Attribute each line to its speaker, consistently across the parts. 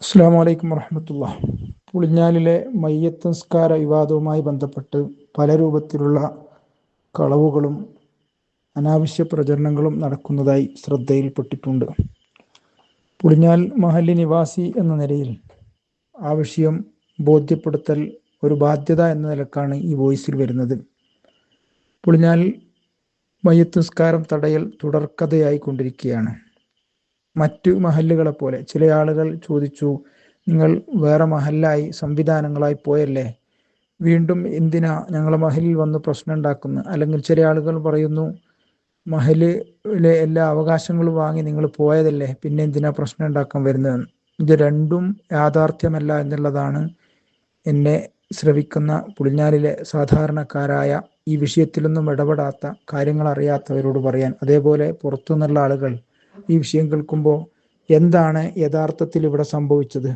Speaker 1: അസ്സലാമു അലൈക്കും വറഹ്മത്തുള്ളാഹി. പുളിഞ്ഞാലിലെ മയ്യത്ത് നിസ്കാര വിവാദവുമായി ബന്ധപ്പെട്ട് പല രൂപത്തിലുള്ള കളവുകളും അനാവശ്യ പ്രചരണങ്ങളും നടക്കുന്നതായി ശ്രദ്ധയിൽപ്പെട്ടിട്ടുണ്ട്. പുളിഞ്ഞാൽ മഹല്ലി നിവാസി എന്ന നിലയിൽ ആ വിഷയം ബോധ്യപ്പെടുത്തൽ ഒരു ബാധ്യത എന്ന നിലക്കാണ് ഈ വോയിസിൽ വരുന്നത്. പുളിഞ്ഞാൽ മയ്യത്ത് നിസ്കാരം തടയൽ തുടർക്കഥയായി കൊണ്ടിരിക്കുകയാണ്. മറ്റു മഹല്ലുകളെ പോലെ ചില ആളുകൾ ചോദിച്ചു, നിങ്ങൾ വേറെ മഹല്ലായി സംവിധാനങ്ങളായി പോയല്ലേ, വീണ്ടും എന്തിനാ ഞങ്ങളെ മഹലിൽ വന്ന് പ്രശ്നം ഉണ്ടാക്കുന്നത്? അല്ലെങ്കിൽ ചില ആളുകൾ പറയുന്നു, മഹലിലെ എല്ലാ അവകാശങ്ങളും വാങ്ങി നിങ്ങൾ പോയതല്ലേ, പിന്നെ എന്തിനാ പ്രശ്നം ഉണ്ടാക്കാൻ വരുന്നതെന്ന്. ഇത് രണ്ടും യാഥാർത്ഥ്യമല്ല എന്നുള്ളതാണ് എന്നെ ശ്രവിക്കുന്ന പുളിഞ്ഞാലിലെ സാധാരണക്കാരായ ഈ വിഷയത്തിലൊന്നും ഇടപെടാത്ത കാര്യങ്ങൾ അറിയാത്തവരോട് പറയാൻ. അതേപോലെ പുറത്തുനിന്നുള്ള ആളുകൾ ഈ വിഷയം കേൾക്കുമ്പോൾ എന്താണ് യഥാർത്ഥത്തിൽ ഇവിടെ സംഭവിച്ചത്?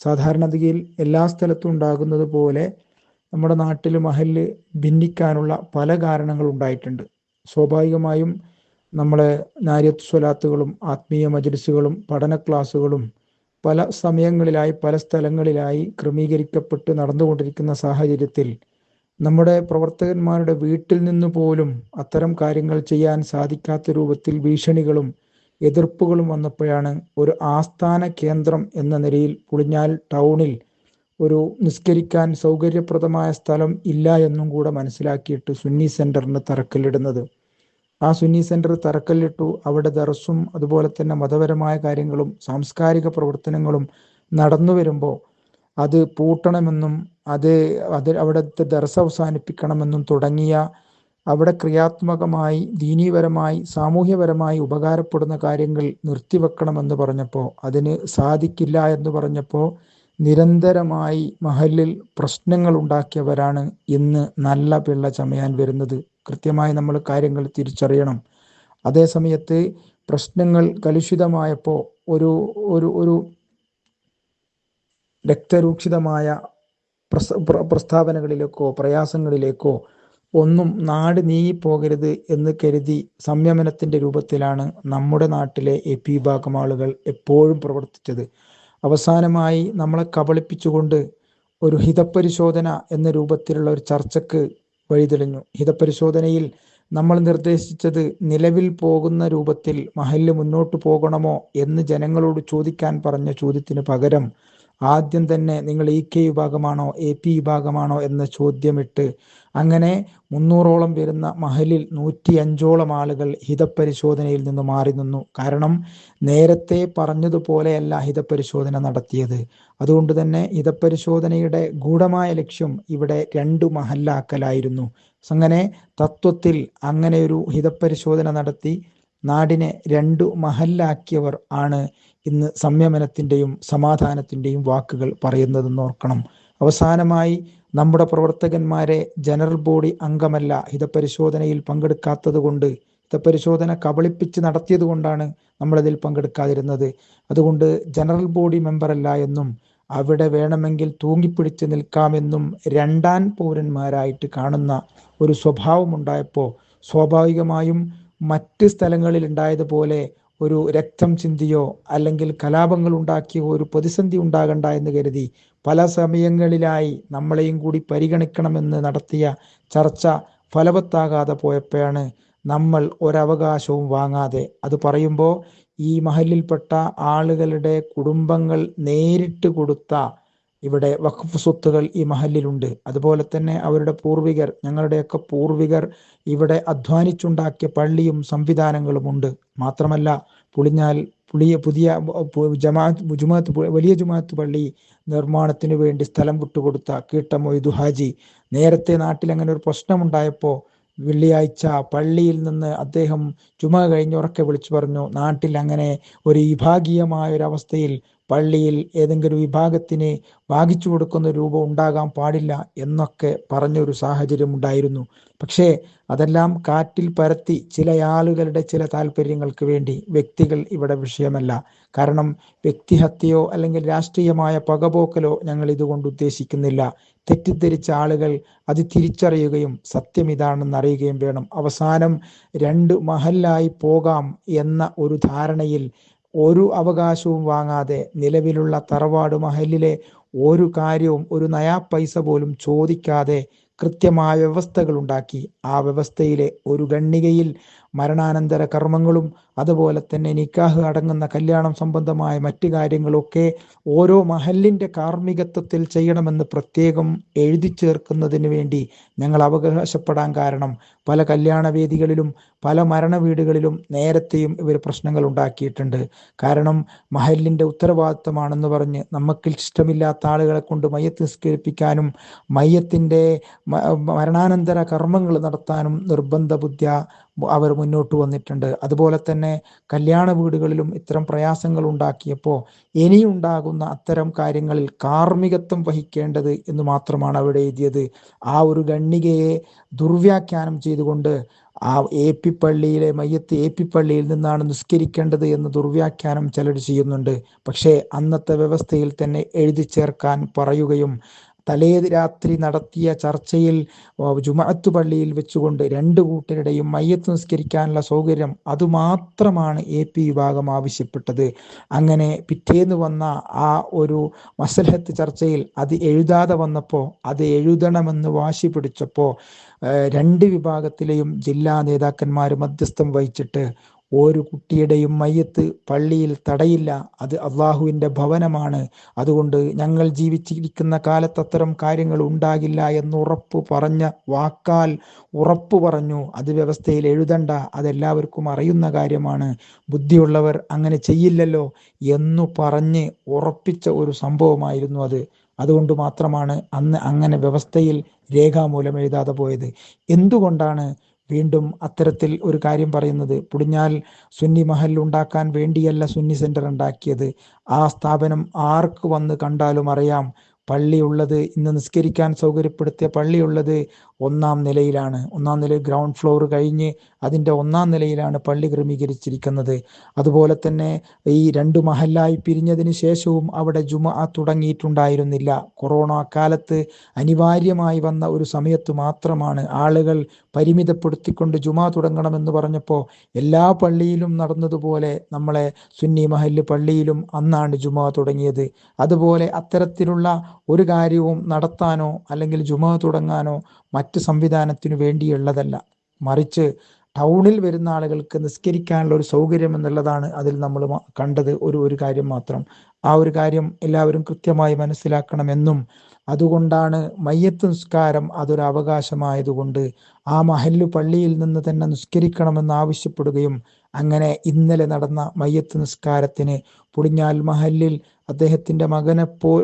Speaker 1: സാധാരണഗതിയിൽ എല്ലാ സ്ഥലത്തും ഉണ്ടാകുന്നത് പോലെ നമ്മുടെ നാട്ടിൽ മഹല്ല് ഭിന്നിക്കാനുള്ള പല കാരണങ്ങൾ ഉണ്ടായിട്ടുണ്ട്. സ്വാഭാവികമായും നമ്മളെ നാരിയത്ത് സ്വലാത്തുകളും ആത്മീയ മജ്ലിസുകളും പഠന ക്ലാസ്സുകളും പല സമയങ്ങളിലായി പല സ്ഥലങ്ങളിലായി ക്രമീകരിക്കപ്പെട്ട് നടന്നുകൊണ്ടിരിക്കുന്ന സാഹചര്യത്തിൽ നമ്മുടെ പ്രവർത്തകന്മാരുടെ വീട്ടിൽ നിന്ന് പോലും അത്തരം കാര്യങ്ങൾ ചെയ്യാൻ സാധിക്കാത്ത രൂപത്തിൽ ഭീഷണികളും എതിർപ്പുകളും വന്നപ്പോഴാണ് ഒരു ആസ്ഥാന കേന്ദ്രം എന്ന നിലയിൽ പുളിഞ്ഞാൽ ടൗണിൽ ഒരു നിസ്കരിക്കാൻ സൗകര്യപ്രദമായ സ്ഥലം ഇല്ല എന്നും കൂടെ മനസ്സിലാക്കിയിട്ട് സുന്നി സെന്ററിന് തറക്കല്ലിടുന്നത്. ആ സുന്നി സെന്റർ തറക്കല്ലിട്ടു. അവിടെ ദർസും അതുപോലെ തന്നെ മതപരമായ കാര്യങ്ങളും സാംസ്കാരിക പ്രവർത്തനങ്ങളും നടന്നു വരുമ്പോൾ അത് പൂട്ടണമെന്നും അവിടുത്തെ ദർസ് അവസാനിപ്പിക്കണമെന്നും തുടങ്ങിയ അവിടെ ക്രിയാത്മകമായി ദീനീപരമായി സാമൂഹ്യപരമായി ഉപകാരപ്പെടുന്ന കാര്യങ്ങൾ നിർത്തിവെക്കണമെന്ന് പറഞ്ഞപ്പോൾ, അതിന് സാധിക്കില്ല എന്ന് പറഞ്ഞപ്പോൾ നിരന്തരമായി മഹല്ലിൽ പ്രശ്നങ്ങൾ ഉണ്ടാക്കിയവരാണ് ഇന്ന് നല്ല പിള്ള ചമയാൻ വരുന്നത്. കൃത്യമായി നമ്മൾ കാര്യങ്ങൾ തിരിച്ചറിയണം. അതേ സമയത്ത് പ്രശ്നങ്ങൾ കലുഷിതമായപ്പോൾ ഒരു ഒരു ഒരു രക്തരൂക്ഷിതമായ പ്രസ്താവനകളിലേക്കോ പ്രയാസങ്ങളിലേക്കോ ഒന്നും നാട് നീങ്ങിപ്പോകരുത് എന്ന് കരുതി സംയമനത്തിന്റെ രൂപത്തിലാണ് നമ്മുടെ നാട്ടിലെ എപി വിഭാഗം ആളുകൾ എപ്പോഴും പ്രവർത്തിച്ചത്. അവസാനമായി നമ്മളെ കബളിപ്പിച്ചുകൊണ്ട് ഒരു ഹിതപരിശോധന എന്ന രൂപത്തിലുള്ള ഒരു ചർച്ചക്ക് വഴിതെളിഞ്ഞു. ഹിതപരിശോധനയിൽ നമ്മൾ നിർദ്ദേശിച്ചത് നിലവിൽ പോകുന്ന രൂപത്തിൽ മഹല്ല് മുന്നോട്ട് പോകണമോ എന്ന് ജനങ്ങളോട് ചോദിക്കാൻ പറഞ്ഞ ചോദ്യത്തിന് പകരം ആദ്യം തന്നെ നിങ്ങൾ EK വിഭാഗമാണോ AP വിഭാഗമാണോ എന്ന ചോദ്യമിട്ട് അങ്ങനെ 300ഓളം വരുന്ന മഹലിൽ 105ഓളം ആളുകൾ ഹിതപരിശോധനയിൽ നിന്ന് മാറി നിന്നു. കാരണം നേരത്തെ പറഞ്ഞതുപോലെയല്ല ഹിതപരിശോധന നടത്തിയത്. അതുകൊണ്ട് തന്നെ ഹിതപരിശോധനയുടെ ഗൂഢമായ ലക്ഷ്യം ഇവിടെ 2 മഹല്ലാക്കലായിരുന്നു. അങ്ങനെ തത്വത്തിൽ അങ്ങനെ ഒരു ഹിതപരിശോധന നടത്തി നാടിനെ 2 മഹല്ലാക്കിയവർ ആണ് ഇന്ന് സംയമനത്തിന്റെയും സമാധാനത്തിന്റെയും വാക്കുകൾ പറയുന്നതെന്ന് ഓർക്കണം. അവസാനമായി നമ്മുടെ പ്രവർത്തകന്മാരെ ജനറൽ ബോഡി അംഗമല്ല ഹിതപരിശോധനയിൽ പങ്കെടുക്കാത്തത് കൊണ്ട്, ഹിതപരിശോധന കബളിപ്പിച്ച് നടത്തിയത് കൊണ്ടാണ് നമ്മളതിൽ പങ്കെടുക്കാതിരുന്നത്. അതുകൊണ്ട് ജനറൽ ബോഡി മെമ്പറല്ല എന്നും അവിടെ വേണമെങ്കിൽ തൂങ്ങിപ്പിടിച്ച് നിൽക്കാമെന്നും രണ്ടാം പൗരന്മാരായിട്ട് കാണുന്ന ഒരു സ്വഭാവം ഉണ്ടായപ്പോൾ സ്വാഭാവികമായും മറ്റ് സ്ഥലങ്ങളിൽ ഉണ്ടായതുപോലെ ഒരു രക്തം ചിന്തിയോ അല്ലെങ്കിൽ കലാപങ്ങൾ ഉണ്ടാക്കിയോ ഒരു പ്രതിസന്ധി ഉണ്ടാകണ്ട എന്ന് കരുതി പല സമയങ്ങളിലായി നമ്മളെയും കൂടി പരിഗണിക്കണമെന്ന് നടത്തിയ ചർച്ച ഫലവത്താകാതെ പോയപ്പോഴാണ് നമ്മൾ ഒരവകാശവും വാങ്ങാതെ, അത് പറയുമ്പോൾ ഈ മഹലിൽപ്പെട്ട ആളുകളുടെ കുടുംബങ്ങൾ നേരിട്ട് കൊടുത്ത ഇവിടെ വഖഫ് സ്വത്തുകൾ ഈ മഹലിലുണ്ട്. അതുപോലെ തന്നെ അവരുടെ പൂർവികർ, ഞങ്ങളുടെയൊക്കെ പൂർവികർ ഇവിടെ അധ്വാനിച്ചുണ്ടാക്കിയ പള്ളിയും സംവിധാനങ്ങളും ഉണ്ട്. മാത്രമല്ല പുളിഞ്ഞാൽ പുതിയ വലിയ ജുമാഅത്ത് പള്ളി നിർമ്മാണത്തിന് വേണ്ടി സ്ഥലം വിട്ടുകൊടുത്ത കീട്ട മൊയ്തു ഹാജി നേരത്തെ നാട്ടിൽ അങ്ങനെ ഒരു പ്രശ്നമുണ്ടായപ്പോൾ വെള്ളിയാഴ്ച പള്ളിയിൽ നിന്ന് അദ്ദേഹം ജുമ കഴിഞ്ഞുറക്കെ വിളിച്ചു പറഞ്ഞു, നാട്ടിൽ അങ്ങനെ ഒരു വിഭാഗീയമായ ഒരവസ്ഥയിൽ പള്ളിയിൽ ഏതെങ്കിലും വിഭാഗത്തിന് വാങ്ങിച്ചു കൊടുക്കുന്ന രൂപം ഉണ്ടാകാൻ പാടില്ല എന്നൊക്കെ പറഞ്ഞൊരു സാഹചര്യം ഉണ്ടായിരുന്നു. പക്ഷേ അതെല്ലാം കാറ്റിൽ പരത്തി ചില ആളുകളുടെ ചില താല്പര്യങ്ങൾക്ക് വേണ്ടി. വ്യക്തികൾ ഇവിടെ വിഷയമല്ല. കാരണം വ്യക്തിഹത്യയോ അല്ലെങ്കിൽ രാഷ്ട്രീയമായ പകപോക്കലോ ഞങ്ങൾ ഇതുകൊണ്ട് ഉദ്ദേശിക്കുന്നില്ല. തെറ്റിദ്ധരിച്ച ആളുകൾ അത് തിരിച്ചറിയുകയും സത്യം ഇതാണെന്ന് അറിയുകയും വേണം. അവസാനം 2 മഹല്ലായി പോകാം എന്ന ഒരു ധാരണയിൽ ഒരു അവകാശവും വാങ്ങാതെ നിലവിലുള്ള തറവാട് മഹലിലെ ഒരു കാര്യവും ഒരു നയാ പൈസ പോലും ചോദിക്കാതെ കൃത്യമായ വ്യവസ്ഥകൾ ഉണ്ടാക്കി. ആ വ്യവസ്ഥയിലെ ഒരു ഖണ്ഡികയിൽ മരണാനന്തര കർമ്മങ്ങളും അതുപോലെ തന്നെ നിക്കാഹ് അടങ്ങുന്ന കല്യാണം സംബന്ധമായ മറ്റു കാര്യങ്ങളൊക്കെ ഓരോ മഹലിന്റെ കാർമ്മികത്വത്തിൽ ചെയ്യണമെന്ന് പ്രത്യേകം എഴുതി ചേർക്കുന്നതിന് വേണ്ടി ഞങ്ങൾ അവകാശപ്പെടാൻ കാരണം, പല കല്യാണ വേദികളിലും പല മരണ വീടുകളിലും നേരത്തെയും ഇവർ പ്രശ്നങ്ങൾ ഉണ്ടാക്കിയിട്ടുണ്ട്. കാരണം മഹലിന്റെ ഉത്തരവാദിത്തമാണെന്ന് പറഞ്ഞ് നമുക്ക് ഇഷ്ടമില്ലാത്ത ആളുകളെ കൊണ്ട് മയ്യത്ത് നിസ്കരിപ്പിക്കാനും മയ്യത്തിന്റെ മരണാനന്തര കർമ്മങ്ങൾ നടത്താനും നിർബന്ധ ബുദ്ധ്യ അവർ മുന്നോട്ട് വന്നിട്ടുണ്ട്. അതുപോലെ തന്നെ കല്യാണ വീടുകളിലും ഇത്തരം പ്രയാസങ്ങൾ ഉണ്ടാക്കിയപ്പോൾ ഇനിയുണ്ടാകുന്ന അത്തരം കാര്യങ്ങളിൽ കാർമ്മികത്വം വഹിക്കേണ്ടത് എന്ന് മാത്രമാണ് അവിടെ എഴുതിയത്. ആ ഒരു ഖണ്ഡികയെ ദുർവ്യാഖ്യാനം ചെയ്തുകൊണ്ട് ആ AP പള്ളിയിലെ മയ്യത്ത് AP പള്ളിയിൽ നിന്നാണ് നിസ്കരിക്കേണ്ടത് എന്ന് ദുർവ്യാഖ്യാനം ചിലർ ചെയ്യുന്നുണ്ട്. പക്ഷേ അന്നത്തെ വ്യവസ്ഥയിൽ തന്നെ എഴുതി ചേർക്കാൻ പറയുകയും തലേ രാത്രി നടത്തിയ ചർച്ചയിൽ ജുമഅത്ത് പള്ളിയിൽ വെച്ചുകൊണ്ട് രണ്ടു കൂട്ടരുടെയും മയ്യത്ത് നിസ്കരിക്കാനുള്ള സൗകര്യം അതുമാത്രമാണ് AP വിഭാഗം ആവശ്യപ്പെട്ടത്. അങ്ങനെ പിറ്റേന്ന് വന്ന ആ ഒരു മസ്ലഹത്ത് ചർച്ചയിൽ അത് എഴുതാതെ വന്നപ്പോൾ അത് എഴുതണമെന്ന് വാശി പിടിച്ചപ്പോൾ രണ്ട് വിഭാഗത്തിലെയും ജില്ലാ നേതാക്കന്മാർ മധ്യസ്ഥം വഹിച്ചിട്ട് ഒരു കുട്ടിയുടെയും മയ്യത്ത് പള്ളിയിൽ തടയില്ല, അത് അള്ളാഹുവിൻ്റെ ഭവനമാണ്, അതുകൊണ്ട് ഞങ്ങൾ ജീവിച്ചിരിക്കുന്ന കാലത്ത് അത്തരം കാര്യങ്ങൾ ഉണ്ടാകില്ല എന്ന് ഉറപ്പ് പറഞ്ഞ വാക്കാൽ ഉറപ്പ് പറഞ്ഞു. അത് വ്യവസ്ഥയിൽ എഴുതണ്ട, അതെല്ലാവർക്കും അറിയുന്ന കാര്യമാണ്, ബുദ്ധിയുള്ളവർ അങ്ങനെ ചെയ്യില്ലല്ലോ എന്നു പറഞ്ഞ് ഉറപ്പിച്ച ഒരു സംഭവമായിരുന്നു അത്. അതുകൊണ്ട് മാത്രമാണ് അന്ന് അങ്ങനെ വ്യവസ്ഥയിൽ രേഖാമൂലം എഴുതാതെ പോയത്. എന്തുകൊണ്ടാണ് വീണ്ടും അത്തരത്തിൽ ഒരു കാര്യം പറയുന്നത്? പുടിഞ്ഞാൽ സുന്നി മഹൽ ഉണ്ടാക്കാൻ വേണ്ടിയല്ല സുന്നി സെന്റർ ഉണ്ടാക്കിയത്. ആ സ്ഥാപനം ആർക്ക് വന്ന് കണ്ടാലും അറിയാം, പള്ളിയുള്ളത് ഇന്ന് നിസ്കരിക്കാൻ സൗകര്യപ്പെടുത്തിയ പള്ളിയുള്ളത് 1-ാം നിലയിലാണ്. 1-ാം നില ഗ്രൗണ്ട് ഫ്ലോർ കഴിഞ്ഞ് അതിൻ്റെ 1-ാം നിലയിലാണ് പള്ളി ക്രമീകരിച്ചിരിക്കുന്നത്. അതുപോലെ തന്നെ ഈ 2 മഹല്ലായി പിരിഞ്ഞതിന് ശേഷവും അവിടെ ജുമുഅ തുടങ്ങിയിട്ടുണ്ടായിരുന്നില്ല. കൊറോണ കാലത്ത് അനിവാര്യമായി വന്ന ഒരു സമയത്ത് മാത്രമാണ് ആളുകൾ പരിമിതപ്പെടുത്തിക്കൊണ്ട് ജുമുഅ തുടങ്ങണമെന്ന് പറഞ്ഞപ്പോൾ എല്ലാ പള്ളിയിലും നടന്നതുപോലെ നമ്മളെ സുന്നി മഹല്ല് പള്ളിയിലും അന്നാണ് ജുമുഅ തുടങ്ങിയത്. അതുപോലെ അത്തരത്തിലുള്ള ഒരു കാര്യവും നടത്താനോ അല്ലെങ്കിൽ ജുമുഅ തുടങ്ങാനോ മറ്റ് സംവിധാനത്തിനു വേണ്ടിയുള്ളതല്ല, മറിച്ച് ടൗണിൽ വരുന്ന ആളുകൾക്ക് നിസ്കരിക്കാനുള്ള ഒരു സൗകര്യം എന്നുള്ളതാണ് അതിൽ നമ്മൾ കണ്ടത് ഒരു കാര്യം മാത്രം. ആ ഒരു കാര്യം എല്ലാവരും കൃത്യമായി മനസ്സിലാക്കണമെന്നും അതുകൊണ്ടാണ് മയ്യത്ത് നിസ്കാരം അതൊരു അവകാശമായതുകൊണ്ട് ആ മഹല്ലു പള്ളിയിൽ നിന്ന് തന്നെ നിസ്കരിക്കണമെന്ന് ആവശ്യപ്പെടുകയും അങ്ങനെ നടന്ന മയ്യത്ത് നിസ്കാരത്തിന് പുടിഞ്ഞാൽ മഹല്ലിൽ അദ്ദേഹത്തിൻ്റെ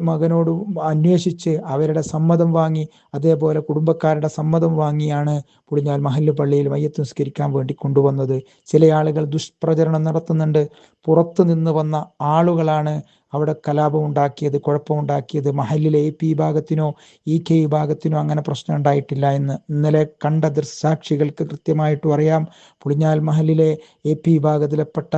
Speaker 1: മകനോട് അന്വേഷിച്ച് അവരുടെ സമ്മതം വാങ്ങി, അതേപോലെ കുടുംബക്കാരുടെ സമ്മതം വാങ്ങിയാണ് പുടിഞ്ഞാൽ മഹല്ല് പള്ളിയിൽ മയ്യത്ത് നിസ്കരിക്കാൻ വേണ്ടി കൊണ്ടുവന്നത്. ചില ആളുകൾ ദുഷ്പ്രചരണം നടത്തുന്നുണ്ട്. പുറത്തു നിന്ന് വന്ന ആളുകളാണ് അവിടെ കലാപമുണ്ടാക്കിയത്, കുഴപ്പമുണ്ടാക്കിയത്. മഹല്ലിലെ AP വിഭാഗത്തിനോ EK വിഭാഗത്തിനോ അങ്ങനെ പ്രശ്നം ഉണ്ടായിട്ടില്ല എന്ന് ഇന്നലെ കണ്ട ദൃക്സാക്ഷികൾക്ക് കൃത്യമായിട്ടും അറിയാം. പുളിഞ്ഞാൽ മഹല്ലിലെ AP വിഭാഗത്തിൽപ്പെട്ട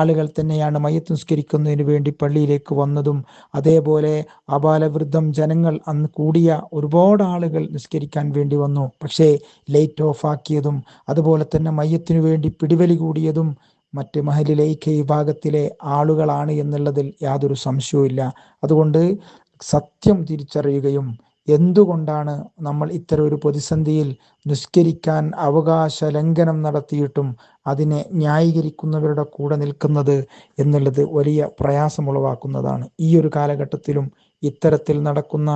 Speaker 1: ആളുകൾ തന്നെയാണ് മയ്യത്ത് നിസ്കരിക്കുന്നതിന് വേണ്ടി പള്ളിയിലേക്ക് വന്നതും. അതേപോലെ അപാലവൃദ്ധം ജനങ്ങൾ അന്ന് കൂടിയ ഒരുപാട് ആളുകൾ നിസ്കരിക്കാൻ വേണ്ടി വന്നു. പക്ഷേ ലൈറ്റ് ഓഫ് ആക്കിയതും അതുപോലെ തന്നെ മയ്യത്തിനു വേണ്ടി പിടിവലി കൂടിയതും മറ്റ് മഹല്ലിലെ EK വിഭാഗത്തിലെ ആളുകളാണ് എന്നുള്ളതിൽ യാതൊരു സംശയവുമില്ല. അതുകൊണ്ട് സത്യം തിരിച്ചറിയുകയും എന്തുകൊണ്ടാണ് നമ്മൾ ഇത്തരം ഒരു പ്രതിസന്ധിയിൽ നിസ്കരിക്കാൻ അവകാശ ലംഘനം നടത്തിയിട്ടും അതിനെ ന്യായീകരിക്കുന്നവരുടെ കൂടെ നിൽക്കുന്നത് എന്നുള്ളത് വലിയ പ്രയാസമുളവാക്കുന്നതാണ്. ഈ ഒരു കാലഘട്ടത്തിലും ഇത്തരത്തിൽ നടക്കുന്ന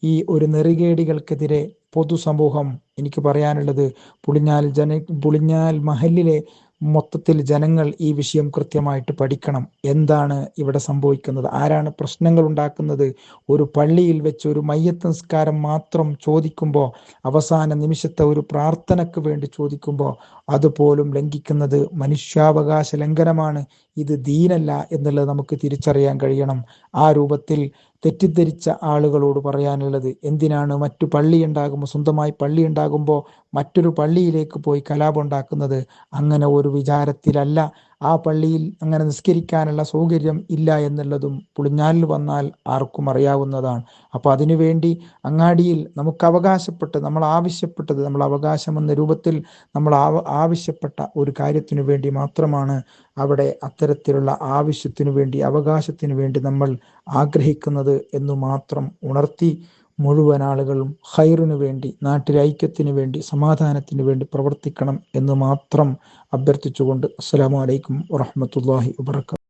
Speaker 1: ഈ ഒരു നെറികേടികൾക്കെതിരെ പൊതുസമൂഹം, എനിക്ക് പറയാനുള്ളത് പുളിഞ്ഞാൽ മഹല്ലിലെ മൊത്തത്തിൽ ജനങ്ങൾ ഈ വിഷയം കൃത്യമായിട്ട് പഠിക്കണം. എന്താണ് ഇവിടെ സംഭവിക്കുന്നത്, ആരാണ് പ്രശ്നങ്ങൾ ഉണ്ടാക്കുന്നത്? ഒരു പള്ളിയിൽ വെച്ച് ഒരു മയ്യത്ത് നിസ്കാരം മാത്രം ചോദിക്കുമ്പോൾ, അവസാന നിമിഷത്തെ ഒരു പ്രാർത്ഥനയ്ക്ക് വേണ്ടി ചോദിക്കുമ്പോൾ അതുപോലും ലംഘിക്കുന്നത് മനുഷ്യാവകാശ ലംഘനമാണ്. ഇത് ദീനല്ല എന്നുള്ളത് നമുക്ക് തിരിച്ചറിയാൻ കഴിയണം. ആ രൂപത്തിൽ തെറ്റിദ്ധരിച്ച ആളുകളോട് പറയാനുള്ളത്, എന്തിനാണ് മറ്റു പള്ളി ഉണ്ടാകുമ്പോൾ, സ്വന്തമായി പള്ളി ഉണ്ടാകുമ്പോൾ മറ്റൊരു പള്ളിയിലേക്ക് പോയി കലാപം ഉണ്ടാക്കുന്നത്? അങ്ങനെ ഒരു വിചാരത്തിലല്ല ആ പള്ളിയിൽ അങ്ങനെ നിസ്കരിക്കാനുള്ള സൗകര്യം ഇല്ല എന്നുള്ളതും പുളിഞ്ഞാലിൽ വന്നാൽ ആർക്കും അറിയാവുന്നതാണ്. അപ്പോൾ അതിനുവേണ്ടി അങ്ങാടിയിൽ നമുക്ക് അവകാശപ്പെട്ട് നമ്മൾ ആവശ്യപ്പെട്ടത്, നമ്മൾ അവകാശം എന്ന രൂപത്തിൽ നമ്മൾ ആവശ്യപ്പെട്ട ഒരു കാര്യത്തിനു വേണ്ടി മാത്രമാണ് അവിടെ അത്തരത്തിലുള്ള ആവശ്യത്തിനു വേണ്ടി, അവകാശത്തിനു വേണ്ടി നമ്മൾ ആഗ്രഹിക്കുന്നത് എന്ന് മാത്രം ഉണർത്തി മുഴുവൻ ആളുകളും ഖൈറിനു വേണ്ടി, നാട്ടിലെ ഐക്യത്തിനു വേണ്ടി, സമാധാനത്തിനു വേണ്ടി പ്രവർത്തിക്കണം എന്ന് മാത്രം അഭ്യർത്ഥിച്ചുകൊണ്ട് അസ്സലാമു അലൈക്കും വറഹ്മത്തുള്ളാഹി വബറകാതുഹു.